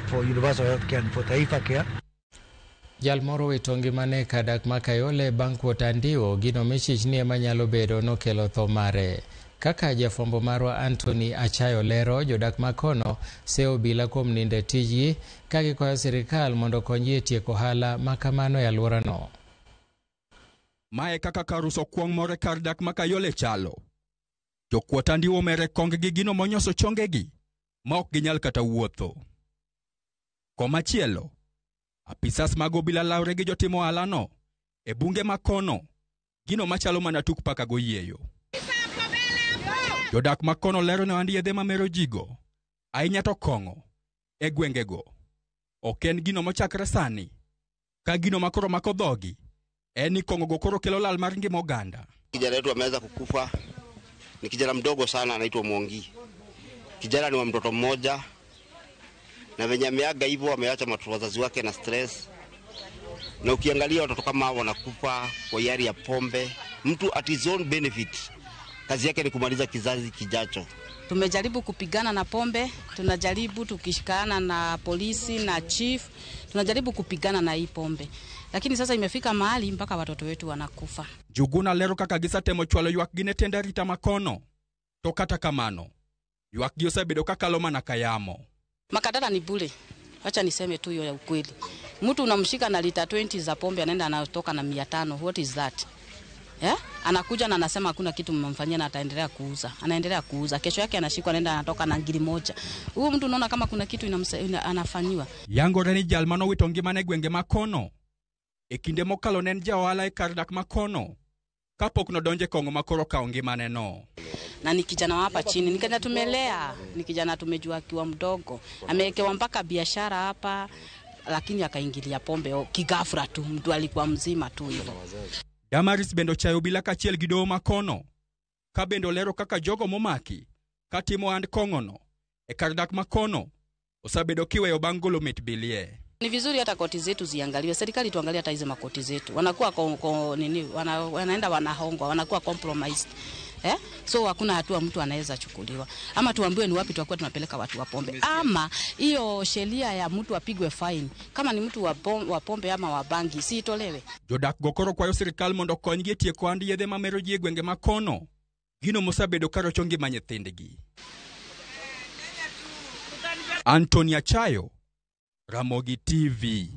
for universal health care and for Taifa Care. Jalmoro witongi mane kadak makayole bank Andiwo gino michich ni manyalo bedo no kelo tho mare. Kaka jafombo marwa Anthony Achayo lero, jodak makono seo bila kuom ninde tijgi kagi kwayo sirikal mondo konyi tieko hala makamano ya alwora no. Mae kaka karuso kuong more kardak makayole chalo. Jokuot Andiwo mere kong gi gino monyoso chongegi ma ok ginyal kata wuotho. Komachielo, apisas mag obila laure gi jotimo alano e bunge makono gino machalo mana tuk paka goyieyo. Jodak makono lero ne andi yedhe mamero jigo ahinya to kongo e gwengego. Ok en gino mochakre sani ka gino makoro mako dhogi ni kongo go koro kelo lal mar ngima oganda. Kijana wetu ameweza kukufa, ni kijana mdogo sana anaitwa Mwangi. Kijana ni wa mtoto mmoja na venye ameaga hivyo ameacha wazazi wake na stress. Na ukiangalia watoto kama hao wanakufa kwa yari ya pombe, mtu at his own benefit. Kazi yake ni kumaliza kizazi kijacho. Tumejaribu kupigana na pombe, tunajaribu tukishikana na polisi na chief, tunajaribu kupigana na hii pombe. Lakini sasa imefika mahali mpaka watoto wetu wanakufa. Juguna lero kaka gisatemo chwalo ywak gine tenda rita makono. To kata kamano, ywak gi osebedo kakalo mana kayamo. Makadara ni bure. Acha niseme tu hiyo ya ukweli. Mtu unamshika na lita 20 za pombe anaenda anatoka na 500. What is that? Anakuja na anasema hakuna kitu mmemfanyia na ataendelea kuuza. Anaendelea kuuza. Kesho yake anashikwa anaenda anatoka na 1,000. Huyo mtu unaona kama kuna kitu anafanywa. Yango reni jalmano witongi mane gwenge makono. Ekinde mokalo nen jawala e kardak makono. Kapok no donje kongo makoro kaongi mane no. Na ni kijana hapa chini, ni kijana tumelea, ni kijana tumejua akiwa mdogo. Amewekewa mpaka biashara hapa, lakini akaingilia pombe kigafra tu, mtu alikuwa mzima tu hivyo. Damaris bendo chayo bila kachiel gido makono. Ka bendo lero kaka jogo momaki, katimo and kongono, e kardak makono, osabedo kiweyo bangolo mit bilie. Ni vizuri hata koti zetu ziangaliwe, serikali tuangalie hata hizo makoti zetu. Wanakuwa wanaenda wanahongwa, wanakuwa compromised. So hakuna hatua mtu anaweza chukuliwa. Ama tuambiwe ni wapi tutakuwa tunapeleka watu wa pombe. Ama hiyo sheria ya mtu apigwe fine. Kama ni mtu wa pombe ama wa bangi, si itolewe. Jodak gokoro kwayo sirikal mondo konygi tieko andi yedhe mamero ji e gwenge makono. Gino mosabedo karo chongi manyithindgi. Anthony Achayo, Ramogi TV.